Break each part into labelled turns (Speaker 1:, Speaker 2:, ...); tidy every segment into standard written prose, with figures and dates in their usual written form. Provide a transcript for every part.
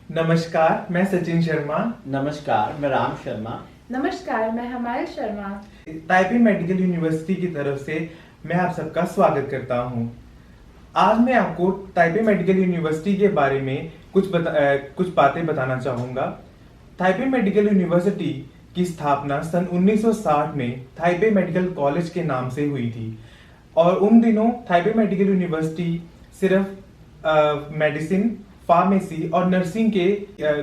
Speaker 1: नमस्कार, मैं सचिन शर्मा।
Speaker 2: नमस्कार, मैं राम शर्मा।
Speaker 3: नमस्कार, मैं हमाल शर्मा।
Speaker 1: ताइपी मेडिकल यूनिवर्सिटी की तरफ से मैं आप सबका स्वागत करता हूं। आज मैं आपको ताइपी मेडिकल यूनिवर्सिटी के बारे में कुछ बातें बताना चाहूँगा। ताइपी मेडिकल यूनिवर्सिटी की स्थापना सन 1960 में ताइपे मेडिकल कॉलेज के नाम से हुई थी और उन दिनों ताइपे मेडिकल यूनिवर्सिटी सिर्फ मेडिसिन, फार्मेसी और नर्सिंग के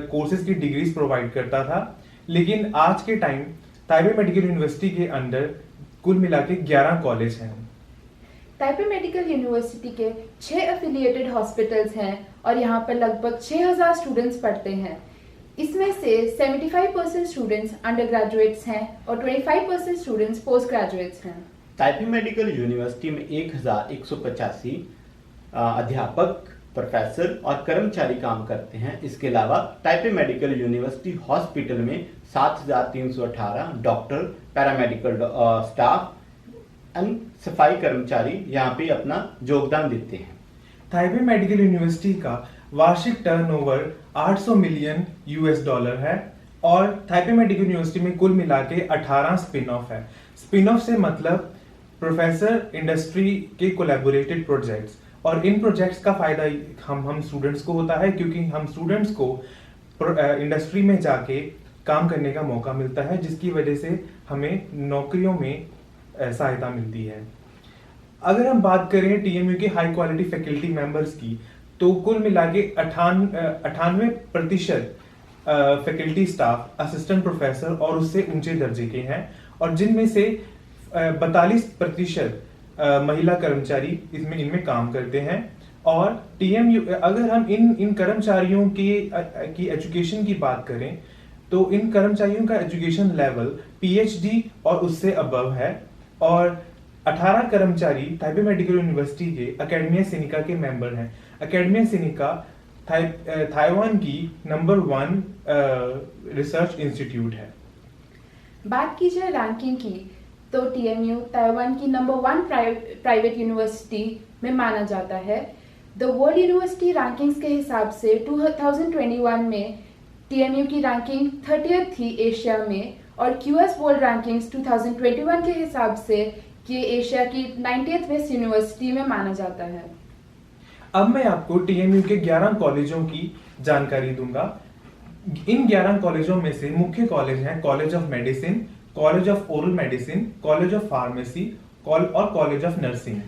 Speaker 1: कोर्सेज की डिग्रीज प्रोवाइड करता था। लेकिन आज के टाइम ताइपे मेडिकल यूनिवर्सिटी के अंडर कुल मिला के 11 कॉलेज हैं।
Speaker 3: ताइपे मेडिकल यूनिवर्सिटी के 6 एफिलिएटेड हॉस्पिटल्स हैं और यहाँ पर लगभग 6000 स्टूडेंट्स पढ़ते हैं। इसमें से 75% स्टूडेंट्स अंडर ग्रेजुएट्स हैं और 25% स्टूडेंट्स पोस्ट ग्रेजुएट्स हैं।
Speaker 2: ताइपी मेडिकल यूनिवर्सिटी में 1185 अध्यापक, प्रोफेसर और कर्मचारी काम करते हैं। इसके अलावा ताइपे मेडिकल यूनिवर्सिटी हॉस्पिटल में 7318 डॉक्टर, पैरामेडिकल स्टाफ एंड सफाई कर्मचारी यहाँ पे अपना योगदान देते हैं।
Speaker 1: ताइपे मेडिकल यूनिवर्सिटी का वार्षिक टर्नओवर 800 मिलियन US$ है और ताइपे मेडिकल यूनिवर्सिटी में कुल मिला के 18 स्पिन ऑफ है। स्पिन ऑफ से मतलब प्रोफेसर इंडस्ट्री के कोलैबोरेटेड प्रोजेक्ट्स, और इन प्रोजेक्ट्स का फायदा हम स्टूडेंट्स को होता है क्योंकि हम स्टूडेंट्स को इंडस्ट्री में जाके काम करने का मौका मिलता है, जिसकी वजह से हमें नौकरियों में सहायता मिलती है। अगर हम बात करें TMU के हाई क्वालिटी फैकल्टी मेंबर्स की, तो कुल मिला के 98% फैकल्टी स्टाफ असिस्टेंट प्रोफेसर और उससे ऊंचे दर्जे के हैं और जिनमें से 42% महिला कर्मचारी इनमें काम करते हैं। और TMU, अगर हम इन कर्मचारियों की एजुकेशन की बात करें तो इन कर्मचारियों का एजुकेशन लेवल PhD और उससे अबव है और 18 कर्मचारी ताइपे मेडिकल यूनिवर्सिटी के एकेडमिया सिनिका के मेंबर हैं। एकेडमिया सिनिका ताइवान की नंबर 1 रिसर्च इंस्टीट्यूट है।
Speaker 3: बात की जाए रैंकिंग की तो TMU ताइवान की नंबर 1 प्राइवेट यूनिवर्सिटी में माना जाता है। द वर्ल्ड यूनिवर्सिटी रैंकिंग्स के हिसाब से 2021 में TMU की रैंकिंग 30th थी एशिया में और QS वर्ल्ड रैंकिंग्स 2021 के हिसाब से ये एशिया की 90th बेस्ट यूनिवर्सिटी में माना जाता है।
Speaker 1: अब मैं आपको TMU के 11 कॉलेजों की जानकारी दूंगा। इन 11 कॉलेजों में से मुख्य कॉलेज हैं college of medicine, college of oral medicine, college of pharmacy और कॉलेज ऑफ नर्सिंग।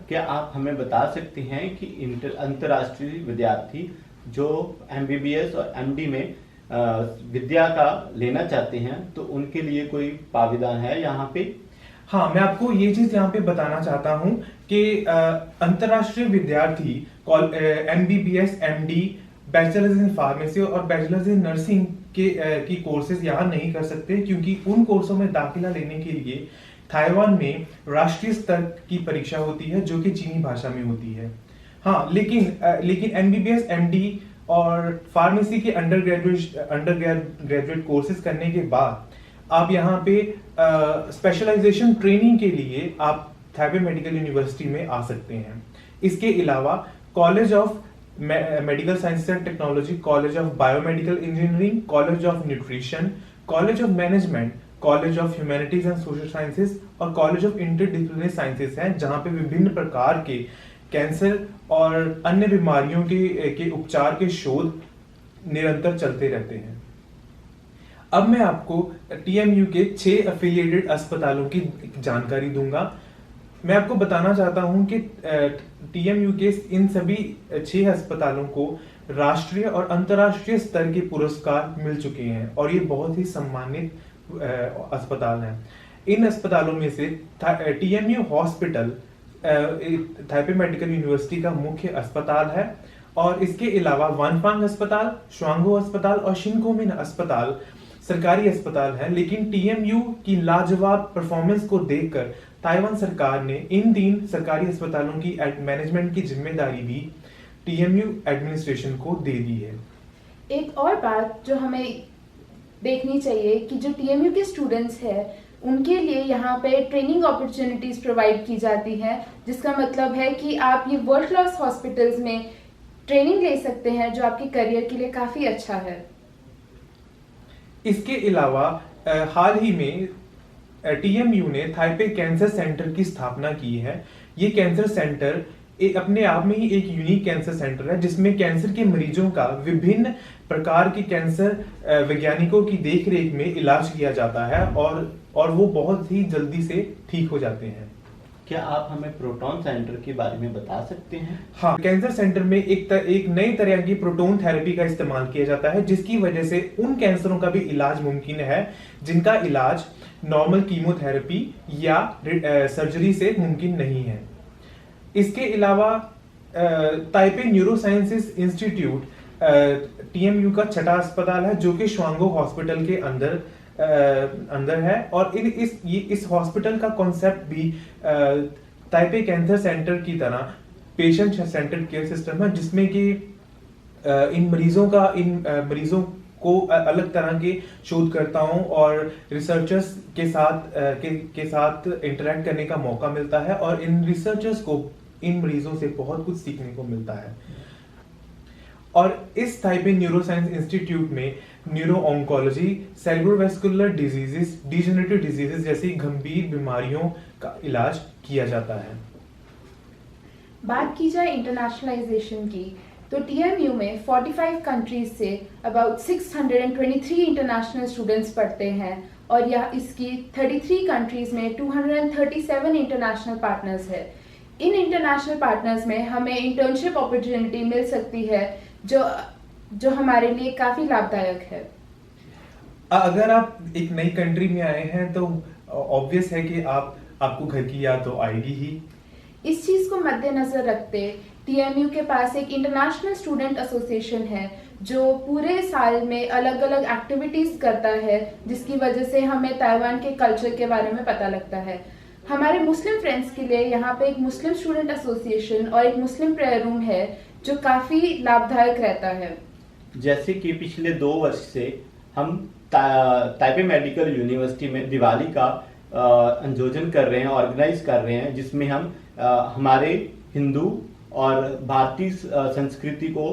Speaker 2: क्या आप हमें बता सकते हैं कि अंतर्राष्ट्रीय विद्यार्थी जो MBBS और MD में विद्या का लेना चाहते हैं तो उनके लिए कोई प्राविधान है यहाँ पे?
Speaker 1: हाँ, मैं आपको ये चीज यहाँ पे बताना चाहता हूँ कि अंतर्राष्ट्रीय विद्यार्थी MBBS, MD, bachelors in pharmacy और बैचलर्स इन नर्सिंग की कोर्सेज यहाँ नहीं कर सकते क्योंकि उन कोर्सों में दाखिला लेने के लिए ताइवान में राष्ट्रीय स्तर की परीक्षा होती है जो कि चीनी भाषा में होती है। हाँ, लेकिन MBBS, MD और फार्मेसी के अंडर ग्रेजुएट कोर्सेज करने के बाद आप यहाँ पे स्पेशलाइजेशन ट्रेनिंग के लिए आप ताइपे मेडिकल यूनिवर्सिटी में आ सकते हैं। इसके अलावा college of medical science and technology, college of biomedical engineering, college of nutrition, college of management, college of humanities and social sciences और कॉलेज ऑफ इंटरडिसिप्लिनरी साइंसेज हैं जहां पे विभिन्न प्रकार के कैंसर और अन्य बीमारियों के उपचार के शोध निरंतर चलते रहते हैं। अब मैं आपको TMU के 6 एफिलिएटेड अस्पतालों की जानकारी दूंगा। मैं आपको बताना चाहता हूं कि TMU के इन सभी 6 अस्पतालों को राष्ट्रीय और अंतर्राष्ट्रीय स्तर के पुरस्कार मिल चुके हैं और ये बहुत ही सम्मानित अस्पताल हैं। इन अस्पतालों में से TMU hospital Taipei medical university का मुख्य अस्पताल है और इसके अलावा वनफांग अस्पताल, श्वांगो अस्पताल और शिनकोमिन अस्पताल सरकारी अस्पताल है। लेकिन TMU की लाजवाब परफॉर्मेंस को देखकर ताइवान सरकार ने इन 3 सरकारी अस्पतालों की मैनेजमेंट की जिम्मेदारी भी TMU एडमिनिस्ट्रेशन को दे दी है।
Speaker 3: एक और बात जो हमें देखनी चाहिए कि जो TMU के स्टूडेंट्स हैं उनके लिए यहाँ पे ट्रेनिंग अपॉर्चुनिटीज प्रोवाइड की जाती हैं, जिसका मतलब है कि आप ये वर्ल्ड क्लास हॉस्पिटल्स में ट्रेनिंग ले सकते हैं जो आपके करियर के लिए काफ़ी अच्छा है।
Speaker 1: इसके अलावा हाल ही में टीएमयू ने थाइपे कैंसर सेंटर की स्थापना की है। ये कैंसर सेंटर अपने आप में ही एक यूनिक कैंसर सेंटर है जिसमें कैंसर के मरीजों का विभिन्न प्रकार के कैंसर वैज्ञानिकों की देखरेख में इलाज किया जाता है और वो बहुत ही जल्दी से ठीक हो जाते हैं।
Speaker 2: क्या आप हमें प्रोटॉन सेंटर के बारे में बता सकते हैं?
Speaker 1: हाँ, कैंसर सेंटर में एक नई तरह की प्रोटॉन थेरेपी का इस्तेमाल किया जाता है जिसकी वजह से उन कैंसरों का भी इलाज मुमकिन है जिनका इलाज नॉर्मल कीमोथेरेपी या सर्जरी से मुमकिन नहीं है। इसके अलावा ताइपे न्यूरोसाइंसेस इंस्टीट्यूट टीएमयू का छठा अस्पताल है जो कि श्वांगो हॉस्पिटल के अंदर है और इस हॉस्पिटल का कॉन्सेप्ट भी ताइपे कैंसर सेंटर की तरह पेशेंट सेंटर्ड केयर सिस्टम है जिसमें कि इन मरीजों को अलग तरह के शोधकर्ताओं और रिसर्चर्स के साथ इंटरेक्ट करने का मौका मिलता है और इन रिसर्चर्स को इन मरीजों से बहुत कुछ सीखने को मिलता है। और इस ताइपे न्यूरोसाइंस इंस्टीट्यूट में neuro oncology, cerebrovascular diseases, degenerative diseases जैसी गंभीर बीमारियों का इलाज किया जाता है।
Speaker 3: बात की जाए इंटरनेशनलाइजेशन की तो टीएमयू में 45 countries say about 623 international students पढ़ते हैं और यह इसकी 33 कंट्रीज में 237 इंटरनेशनल पार्टनर्स है। इन इंटरनेशनल पार्टनर्स में हमें इंटर्नशिप अपॉर्चुनिटी मिल सकती है जो हमारे लिए काफ़ी लाभदायक है।
Speaker 1: अगर आप एक नई कंट्री में आए हैं तो ऑब्वियस है कि आपको घर की याद तो आएगी ही।
Speaker 3: इस चीज़ को मद्देनजर रखते टीएमयू के पास एक इंटरनेशनल स्टूडेंट एसोसिएशन है जो पूरे साल में अलग अलग एक्टिविटीज़ करता है जिसकी वजह से हमें ताइवान के कल्चर के बारे में पता लगता है। हमारे मुस्लिम फ्रेंड्स के लिए यहाँ पे एक मुस्लिम स्टूडेंट एसोसिएशन और एक मुस्लिम प्रेयर रूम है जो काफ़ी लाभदायक रहता है।
Speaker 2: जैसे कि पिछले 2 वर्ष से हम ताइपे मेडिकल यूनिवर्सिटी में दिवाली का आयोजन कर रहे हैं, ऑर्गेनाइज कर रहे हैं, जिसमें हम हमारे हिंदू और भारतीय संस्कृति को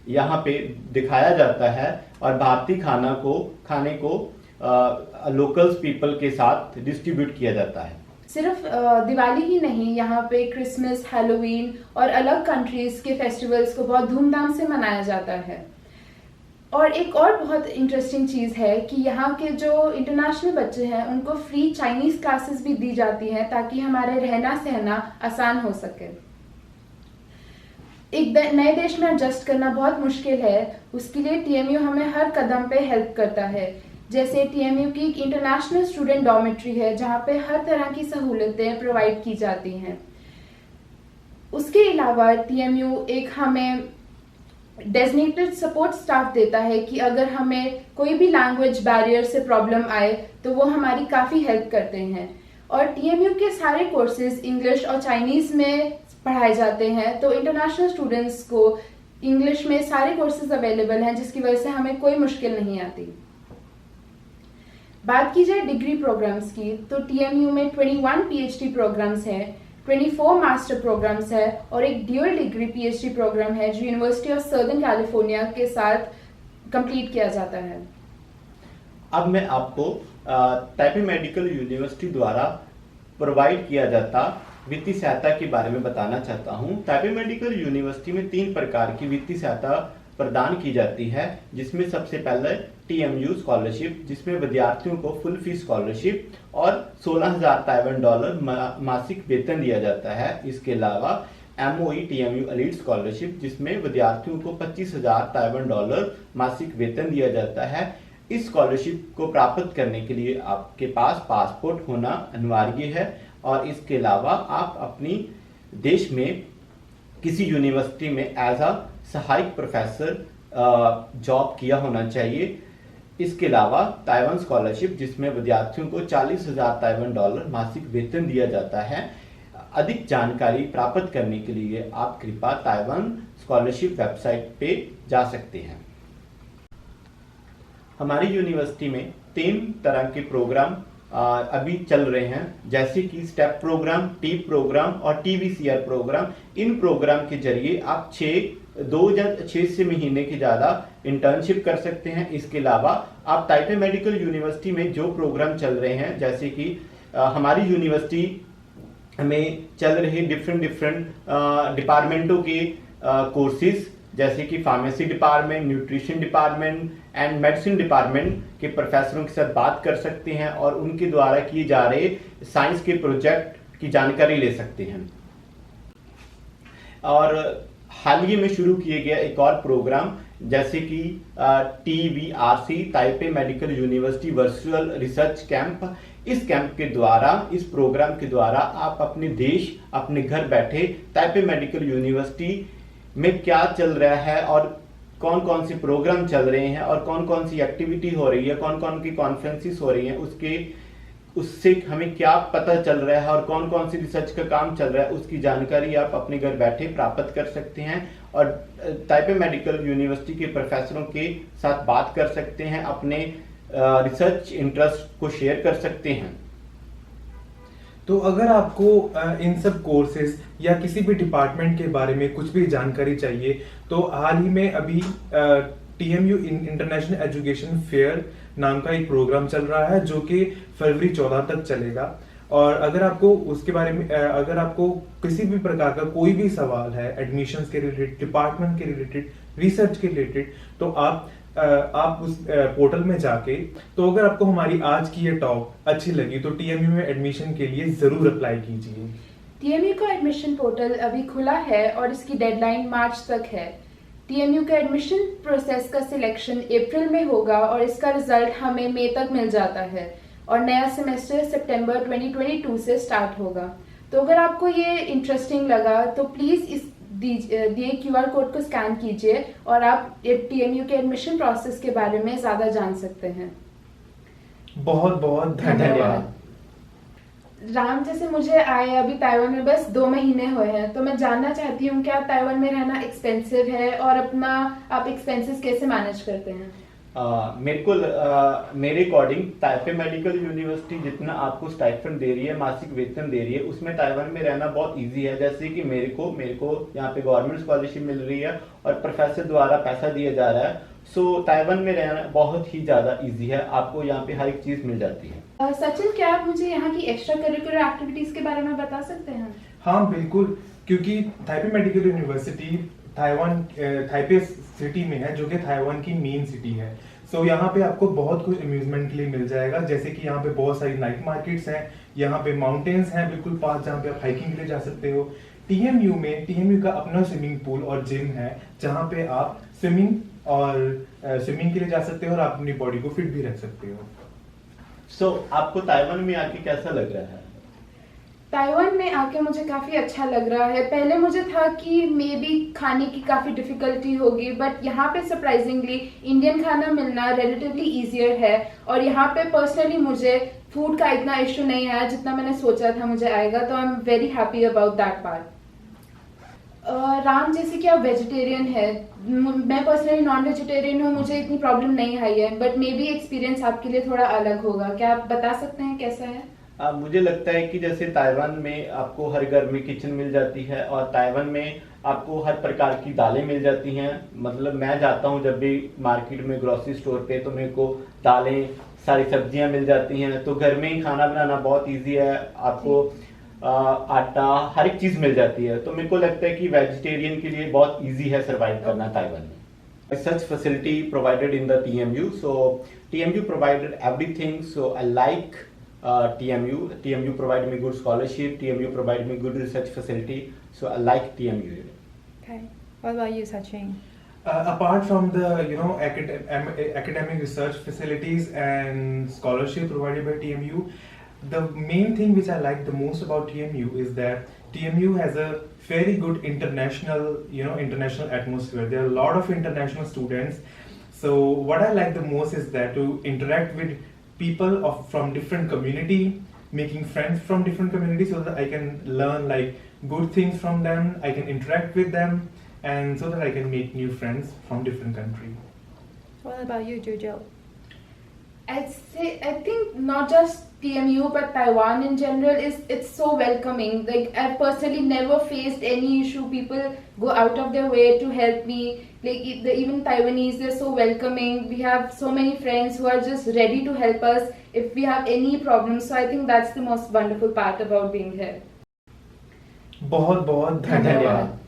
Speaker 2: यहाँ पे दिखाया जाता है और भारतीय खाने को लोकल्स पीपल के साथ डिस्ट्रीब्यूट किया जाता है।
Speaker 3: सिर्फ दिवाली ही नहीं, यहाँ पे क्रिसमस, हैलोवीन और अलग कंट्रीज के फेस्टिवल्स को बहुत धूमधाम से मनाया जाता है। और एक और बहुत इंटरेस्टिंग चीज़ है कि यहाँ के जो इंटरनेशनल बच्चे हैं उनको फ्री चाइनीज़ क्लासेस भी दी जाती हैं ताकि हमारे रहना सहना आसान हो सके। एक नए देश में एडजस्ट करना बहुत मुश्किल है, उसके लिए टीएमयू हमें हर कदम पे हेल्प करता है। जैसे टीएमयू की एक इंटरनेशनल स्टूडेंट डॉर्मेट्री है जहाँ पे हर तरह की सहूलतें प्रोवाइड की जाती हैं। उसके अलावा टीएमयू एक हमें डेजिग्नेटेड सपोर्ट स्टाफ देता है कि अगर हमें कोई भी लैंग्वेज बैरियर से प्रॉब्लम आए तो वो हमारी काफ़ी हेल्प करते हैं। और टीएमयू के सारे कोर्सेज इंग्लिश और चाइनीज़ में पढ़ाए जाते हैं, तो इंटरनेशनल स्टूडेंट्स को इंग्लिश में सारे कोर्सेज अवेलेबल हैं जिसकी वजह से हमें कोई मुश्किल नहीं आती। बात की जाए डिग्री प्रोग्राम्स की तो टीएमयू में 21 पीएचडी प्रोग्राम्स हैं, 24 मास्टर प्रोग्राम्स है और एक ड्यूअल डिग्री पीएचडी प्रोग्राम है जो यूनिवर्सिटी ऑफ सर्दर्न कैलिफोर्निया के साथ कंप्लीट किया जाता है।
Speaker 2: अब मैं आपको ताइपे मेडिकल यूनिवर्सिटी द्वारा प्रोवाइड किया जाता वित्तीय सहायता के बारे में बताना चाहता हूँ। ताइपे मेडिकल यूनिवर्सिटी में 3 प्रकार की वित्तीय सहायता प्रदान की जाती है, जिसमें सबसे पहले टीएमयू स्कॉलरशिप, जिसमें विद्यार्थियों को फुल फीस स्कॉलरशिप और 16,000 ताइवान डॉलर मासिक वेतन दिया जाता है। इसके अलावा एमओई टीएमयू एलीट स्कॉलरशिप, जिसमें विद्यार्थियों को 25,000 ताइवान डॉलर मासिक वेतन दिया जाता है। इस स्कॉलरशिप को प्राप्त करने के लिए आपके पास पासपोर्ट होना अनिवार्य है और इसके अलावा आप अपनी देश में किसी यूनिवर्सिटी में एज अ सहायक प्रोफेसर जॉब किया होना चाहिए। इसके अलावा ताइवान स्कॉलरशिप, जिसमें विद्यार्थियों को 40,000 ताइवान डॉलर मासिक वेतन दिया जाता है। अधिक जानकारी प्राप्त करने के लिए आप कृपया ताइवान स्कॉलरशिप वेबसाइट पे जा सकते हैं। हमारी यूनिवर्सिटी में 3 तरह के प्रोग्राम अभी चल रहे हैं, जैसे कि स्टेप प्रोग्राम, टीप प्रोग्राम और टीवीसीआर प्रोग्राम। इन प्रोग्राम के जरिए आप 6 महीने की ज़्यादा इंटर्नशिप कर सकते हैं। इसके अलावा आप ताइपे मेडिकल यूनिवर्सिटी में जो प्रोग्राम चल रहे हैं, जैसे कि हमारी यूनिवर्सिटी में चल रहे डिफरेंट डिपार्टमेंटों के कोर्सेज, जैसे कि pharmacy department, nutrition department and medicine department के प्रोफेसरों के साथ बात कर सकते हैं और उनके द्वारा किए जा रहे साइंस के प्रोजेक्ट की जानकारी ले सकते हैं। और हाल ही में शुरू किए गया एक और प्रोग्राम, जैसे कि TVRC Taipei medical university virtual research camp. इस कैंप के द्वारा, इस प्रोग्राम के द्वारा आप अपने देश, अपने घर बैठे ताइपे मेडिकल यूनिवर्सिटी में क्या चल रहा है और कौन कौन से प्रोग्राम चल रहे हैं और कौन कौन सी एक्टिविटी हो रही है, कौन कौन की कॉन्फ्रेंसेस हो रही हैं, उससे हमें क्या पता चल रहा है और कौन कौन सी रिसर्च का काम चल रहा है, उसकी जानकारी आप अपने घर बैठे प्राप्त कर सकते हैं और ताइपे मेडिकल यूनिवर्सिटी के प्रोफेसरों के साथ बात कर सकते हैं, अपने रिसर्च इंटरेस्ट को शेयर कर सकते हैं।
Speaker 1: तो अगर आपको इन सब कोर्सेज या किसी भी डिपार्टमेंट के बारे में कुछ भी जानकारी चाहिए, तो हाल ही में अभी TMU इंटरनेशनल एजुकेशन फेयर नाम का एक प्रोग्राम चल रहा है, जो कि फरवरी 14 तक चलेगा। और अगर आपको उसके बारे में अगर आपको किसी भी प्रकार का कोई भी सवाल है एडमिशन्स के रिलेटेड, डिपार्टमेंट के रिलेटेड, रिसर्च के रिलेटेड, तो आप उस पोर्टल में जाके, तो अगर आपको हमारी आज की ये टॉक अच्छी लगी तो TMU में एडमिशन के लिए जरूर अप्लाई कीजिए।
Speaker 3: TMU का एडमिशन पोर्टल अभी खुला है और इसकी डेडलाइन मार्च तक है। TMU का एडमिशन प्रोसेस का सिलेक्शन अप्रैल में होगा और इसका रिजल्ट हमें मई तक मिल जाता है और नया सेमेस्टर सितंबर 2022 से स्टार्ट होगा। तो अगर आपको ये इंटरेस्टिंग लगा तो प्लीज़ इस दिए QR कोड को स्कैन कीजिए और आप TMU के एडमिशन प्रोसेस के बारे में ज़्यादा जान सकते हैं।
Speaker 1: बहुत बहुत धन्यवाद।
Speaker 3: राम, जैसे मुझे आए अभी ताइवान में बस 2 महीने हुए हैं, तो मैं जानना चाहती हूँ क्या ताइवान में रहना एक्सपेंसिव है और आप एक्सपेंसेस कैसे मैनेज करते हैं?
Speaker 2: मेरे अकॉर्डिंग ताइपे मेडिकल यूनिवर्सिटी जितना आपको स्टाइपेंड दे रही है, मासिक वेतन दे रही है, उसमें ताइवान में रहना बहुत इजी है। जैसे कि मेरे को यहाँ पे गवर्नमेंट स्कॉलरशिप मिल रही है और प्रोफेसर द्वारा पैसा दिया जा रहा है। सो ताइवान में रहना बहुत ही ज़्यादा इजी है, आपको यहाँ पे हर एक चीज़ मिल जाती है।
Speaker 3: सचिन, क्या आप मुझे यहाँ की एक्स्ट्रा करिकुलर एक्टिविटीज के बारे में बता सकते हैं?
Speaker 1: हाँ बिल्कुल, क्योंकि Taipei medical university Taipei city में है, जो कि ताइवान की मेन सिटी है। सो यहाँ पे आपको बहुत कुछ अम्यूजमेंट के लिए मिल जाएगा, जैसे कि यहाँ पे बहुत सारी नाइट मार्केट्स हैं, यहाँ पे माउंटेन्स हैं बिल्कुल पास, जहाँ पे आप हाइकिंग के लिए जा सकते हो। TMU का अपना स्विमिंग पूल और जिम है, जहाँ पे आप स्विमिंग के लिए जा सकते हो और आप अपनी बॉडी को फिट भी रख सकते हो।
Speaker 2: सो आपको ताइवान में आके कैसा लग रहा है?
Speaker 3: ताइवान में आके मुझे काफ़ी अच्छा लग रहा है। पहले मुझे था कि मे बी खाने की काफ़ी डिफ़िकल्टी होगी, बट यहाँ पे सरप्राइजिंगली इंडियन खाना मिलना रिलेटिवली ईजियर है और यहाँ पे पर्सनली मुझे फूड का इतना इशू नहीं आया जितना मैंने सोचा था मुझे आएगा, तो I am very happy about that part. Ram, जैसे कि आप वेजिटेरियन है, मैं पर्सनली नॉन वेजिटेरियन हूँ, मुझे इतनी प्रॉब्लम नहीं आई है, बट मे बी एक्सपीरियंस आपके लिए थोड़ा अलग होगा। क्या आप बता सकते हैं कैसा है?
Speaker 2: मुझे लगता है कि जैसे ताइवान में आपको हर घर में किचन मिल जाती है और ताइवान में आपको हर प्रकार की दालें मिल जाती हैं। मतलब मैं जाता हूँ जब भी मार्केट में, ग्रोसरी स्टोर पे, तो मेरे को दालें, सारी सब्जियां मिल जाती हैं। तो घर में ही खाना बनाना बहुत इजी है, आपको आटा, हर एक चीज़ मिल जाती है। तो मेरे को लगता है कि वेजिटेरियन के लिए बहुत ईजी है सर्वाइव करना ताइवान में। Such facility provided in the TMU. So TMU provided everything. So I like TMU. TMU provided me good scholarship. TMU provided me good research facility. So I like TMU.
Speaker 4: Okay. What about you, Sachin?
Speaker 1: Apart from the academic research facilities and scholarship provided by TMU, the main thing which I like the most about TMU is that TMU has a very good international atmosphere. There are a lot of international students. So what I like the most is that to interact with people from different community, making friends from different communities, so that I can learn like good things from them. I can interact with them, and so that I can make new friends from different countries.
Speaker 4: What about you, Jojo?
Speaker 3: I think not just TMU, but Taiwan in general it's so welcoming. Like I've personally never faced any issue. People go out of their way to help me. Like even Taiwanese, they're so welcoming. We have so many friends who are just ready to help us if we have any problems. So I think that's the most wonderful part about being here.
Speaker 1: बहुत बहुत धन्यवाद।